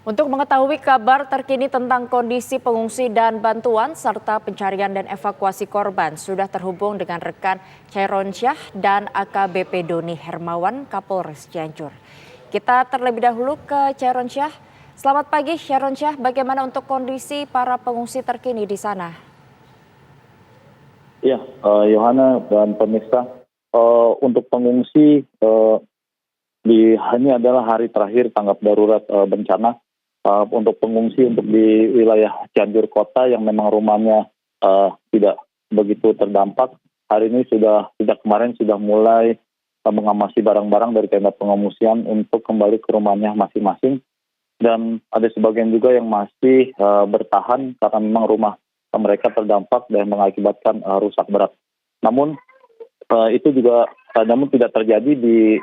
Untuk mengetahui kabar terkini tentang kondisi pengungsi dan bantuan serta pencarian dan evakuasi korban, sudah terhubung dengan rekan Chairon Syah dan AKBP Doni Hermawan Kapolres Cianjur. Kita terlebih dahulu ke Chairon Syah. Selamat pagi Chairon Syah, bagaimana untuk kondisi para pengungsi terkini di sana? Ya, Yohana dan pemirsa, untuk pengungsi ini adalah hari terakhir tanggap darurat bencana. Untuk pengungsi untuk di wilayah Cianjur Kota yang memang rumahnya tidak begitu terdampak, hari ini sejak kemarin sudah mulai mengamasi barang-barang dari tenda pengungsian untuk kembali ke rumahnya masing-masing. Dan ada sebagian juga yang masih bertahan karena memang rumah mereka terdampak dan mengakibatkan rusak berat. Namun itu juga namun tidak terjadi di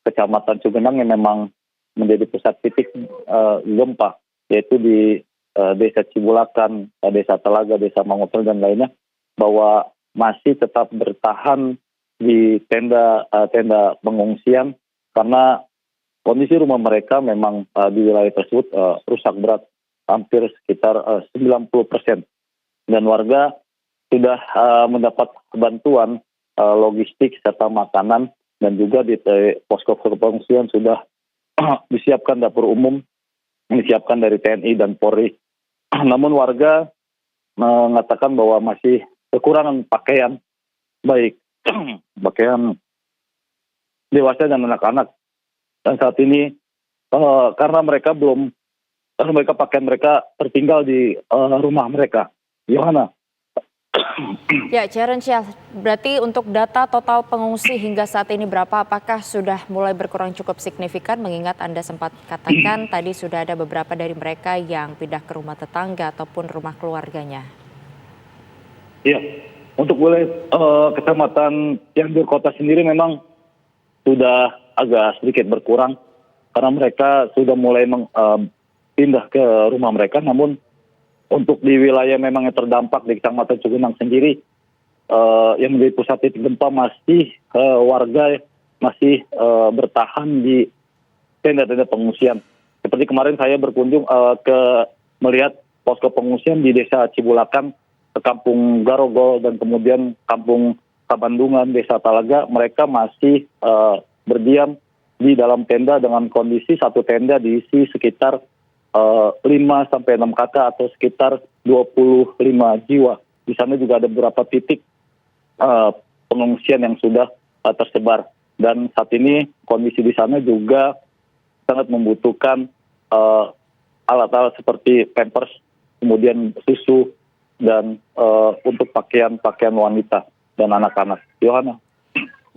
Kecamatan Cugenang yang memang menjadi pusat titik gempa, yaitu di Desa Cibulakan, Desa Telaga, Desa Mangopel dan lainnya, bahwa masih tetap bertahan di tenda pengungsian karena kondisi rumah mereka memang di wilayah tersebut rusak berat hampir sekitar 90%. Dan warga sudah mendapat bantuan logistik serta makanan, dan juga di posko pengungsian sudah disiapkan dapur umum, disiapkan dari TNI dan Polri. Namun warga mengatakan bahwa masih kekurangan pakaian, baik pakaian dewasa dan anak-anak. Dan saat ini karena pakaian mereka tertinggal di rumah mereka. Yohana. Ya, Chairon Syah, berarti untuk data total pengungsi hingga saat ini berapa? Apakah sudah mulai berkurang cukup signifikan mengingat Anda sempat katakan tadi sudah ada beberapa dari mereka yang pindah ke rumah tetangga ataupun rumah keluarganya? Ya, untuk wilayah Kecamatan Cianjur Kota sendiri memang sudah agak sedikit berkurang karena mereka sudah mulai pindah ke rumah mereka. Namun untuk di wilayah memang yang terdampak di Kecamatan Cugenang sendiri, yang menjadi pusat titik gempa, masih warga masih bertahan di tenda-tenda pengungsian. Seperti kemarin saya berkunjung melihat posko pengungsian di Desa Cibulakan, Kampung Garogol, dan kemudian Kampung Kabandungan, Desa Talaga. Mereka masih berdiam di dalam tenda dengan kondisi satu tenda diisi sekitar 5 sampai 6 kakak atau sekitar 25 jiwa. Di sana juga ada beberapa titik pengungsian yang sudah tersebar. Dan saat ini kondisi di sana juga sangat membutuhkan alat-alat seperti pampers, kemudian susu, dan untuk pakaian wanita dan anak-anak. Yohana.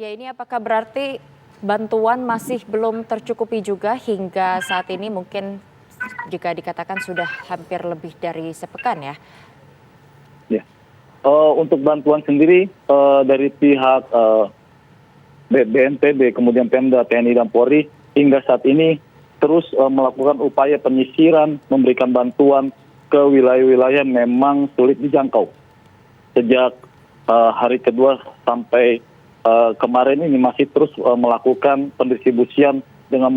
Ya, ini apakah berarti bantuan masih belum tercukupi juga hingga saat ini, mungkin jika dikatakan sudah hampir lebih dari sepekan ya? Ya. Untuk bantuan sendiri dari pihak BNPB, kemudian Pemda, TNI dan Polri hingga saat ini terus melakukan upaya penyisiran, memberikan bantuan ke wilayah-wilayah memang sulit dijangkau. Sejak hari kedua sampai kemarin ini masih terus melakukan pendistribusian dengan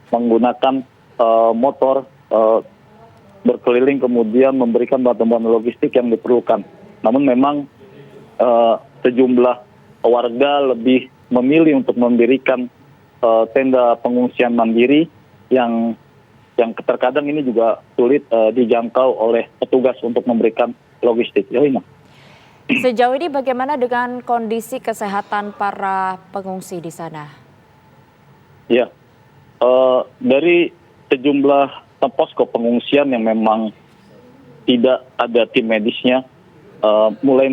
menggunakan motor berkeliling, kemudian memberikan bantuan logistik yang diperlukan. Namun memang sejumlah warga lebih memilih untuk mendirikan tenda pengungsian mandiri yang terkadang ini juga sulit dijangkau oleh petugas untuk memberikan logistik. Yohina. Sejauh ini bagaimana dengan kondisi kesehatan para pengungsi di sana? Ya, dari sejumlah posko pengungsian yang memang tidak ada tim medisnya mulai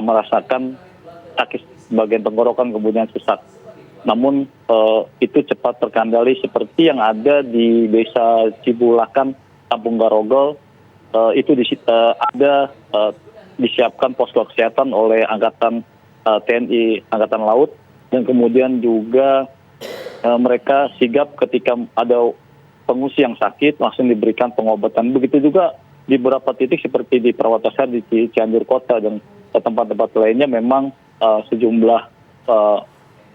merasakan sakit bagian tenggorokan, kemudian sesak. Namun itu cepat terkendali seperti yang ada di Desa Cibulakan, Kampung Garogol. Itu ada disiapkan posko kesehatan oleh Angkatan TNI Angkatan Laut, dan kemudian juga mereka sigap ketika ada pengungsi yang sakit langsung diberikan pengobatan. Begitu juga di beberapa titik seperti di Perawatan di Cianjur Kota dan tempat-tempat lainnya memang sejumlah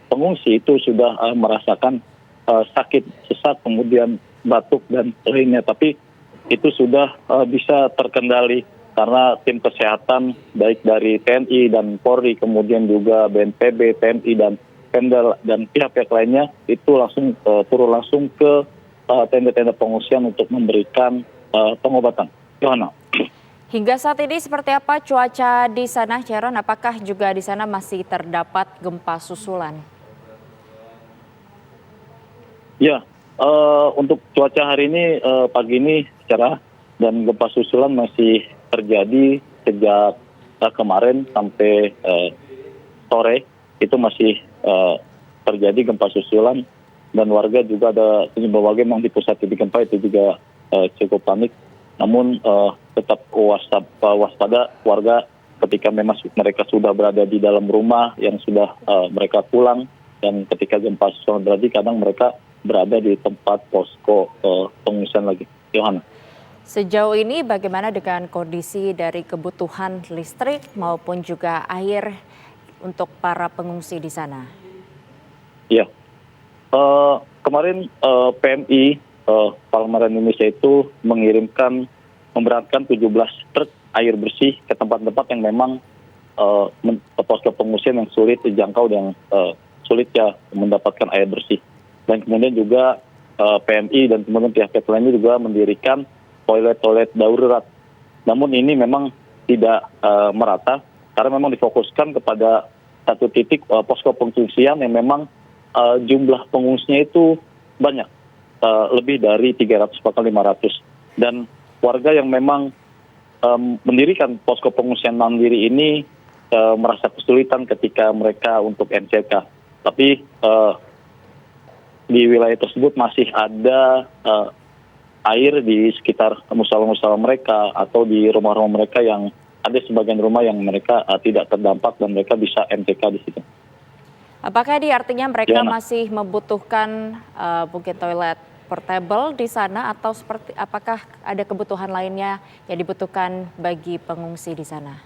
pengungsi itu sudah merasakan sakit, sesak, kemudian batuk dan lainnya. Tapi itu sudah bisa terkendali karena tim kesehatan baik dari TNI dan Polri, kemudian juga BNPB, TNI dan Pemda dan pihak-pihak lainnya itu langsung turun langsung ke tenda-tenda pengungsian untuk memberikan pengobatan. Yohana. Hingga saat ini seperti apa cuaca di sana, Sharon? Apakah juga di sana masih terdapat gempa susulan? Ya, untuk cuaca hari ini pagi ini cerah dan gempa susulan masih terjadi sejak kemarin sampai sore itu masih terjadi gempa susulan dan warga juga ada sejumlah warga memang di pusat titik gempa itu juga cukup panik. Namun tetap waspada warga ketika memang mereka sudah berada di dalam rumah yang sudah mereka pulang dan ketika gempa susulan terjadi kadang mereka berada di tempat posko pengungsian lagi. Yohana. Sejauh ini bagaimana dengan kondisi dari kebutuhan listrik maupun juga air untuk para pengungsi di sana? Ya, kemarin PMI Parlemen Indonesia itu memberangkatkan 17 truk air bersih ke tempat-tempat yang memang posko pengungsian yang sulit dijangkau dan sulit ya mendapatkan air bersih. Dan kemudian juga PMI dan kemudian pihak-pihak lainnya juga mendirikan toilet-toilet darurat. Namun ini memang tidak merata karena memang difokuskan kepada satu titik posko pengungsian yang memang jumlah pengungsinya itu banyak, lebih dari 300 bahkan 500. Dan warga yang memang mendirikan posko pengungsian mandiri ini merasa kesulitan ketika mereka untuk MCK. Tapi di wilayah tersebut masih ada air di sekitar musala-musala mereka atau di rumah-rumah mereka yang ada sebagian rumah yang mereka tidak terdampak dan mereka bisa MCK di situ. Apakah ini artinya mereka Gimana? masih membutuhkan mungkin toilet portable di sana atau seperti apakah ada kebutuhan lainnya yang dibutuhkan bagi pengungsi di sana?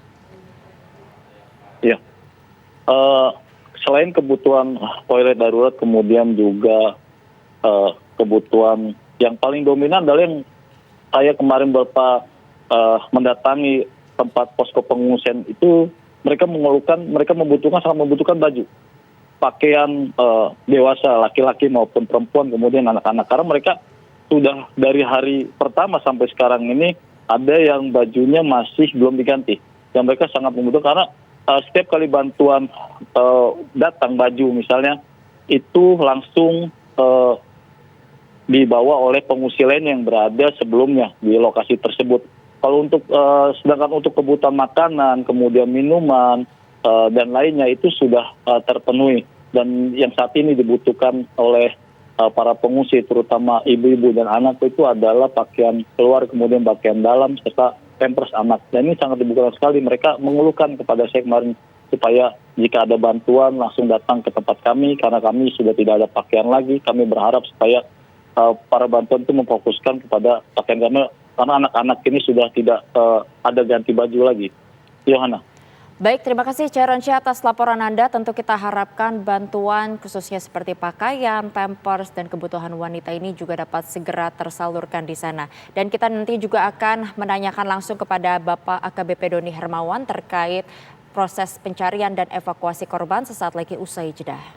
Ya, selain kebutuhan toilet darurat, kemudian juga kebutuhan yang paling dominan adalah yang saya kemarin mendatangi tempat posko pengungsian itu mereka mengeluhkan mereka sangat membutuhkan baju. Pakaian dewasa, laki-laki maupun perempuan, kemudian anak-anak. Karena mereka sudah dari hari pertama sampai sekarang ini ada yang bajunya masih belum diganti. Dan mereka sangat membutuhkan karena setiap kali bantuan datang baju misalnya, itu langsung dibawa oleh pengungsi lain yang berada sebelumnya di lokasi tersebut. Kalau sedangkan untuk kebutuhan makanan, kemudian minuman, dan lainnya itu sudah terpenuhi. Dan yang saat ini dibutuhkan oleh para pengungsi, terutama ibu-ibu dan anak itu adalah pakaian keluar, kemudian pakaian dalam, serta pampers anak. Dan ini sangat dibutuhkan sekali. Mereka mengeluhkan kepada saya kemarin supaya jika ada bantuan langsung datang ke tempat kami, karena kami sudah tidak ada pakaian lagi. Kami berharap supaya para bantuan itu memfokuskan kepada pakaian kami, karena anak-anak ini sudah tidak ada ganti baju lagi. Yohana. Baik, terima kasih Sharon Syah atas laporan Anda. Tentu kita harapkan bantuan khususnya seperti pakaian, pampers, dan kebutuhan wanita ini juga dapat segera tersalurkan di sana. Dan kita nanti juga akan menanyakan langsung kepada Bapak AKBP Doni Hermawan terkait proses pencarian dan evakuasi korban sesaat lagi usai jeda.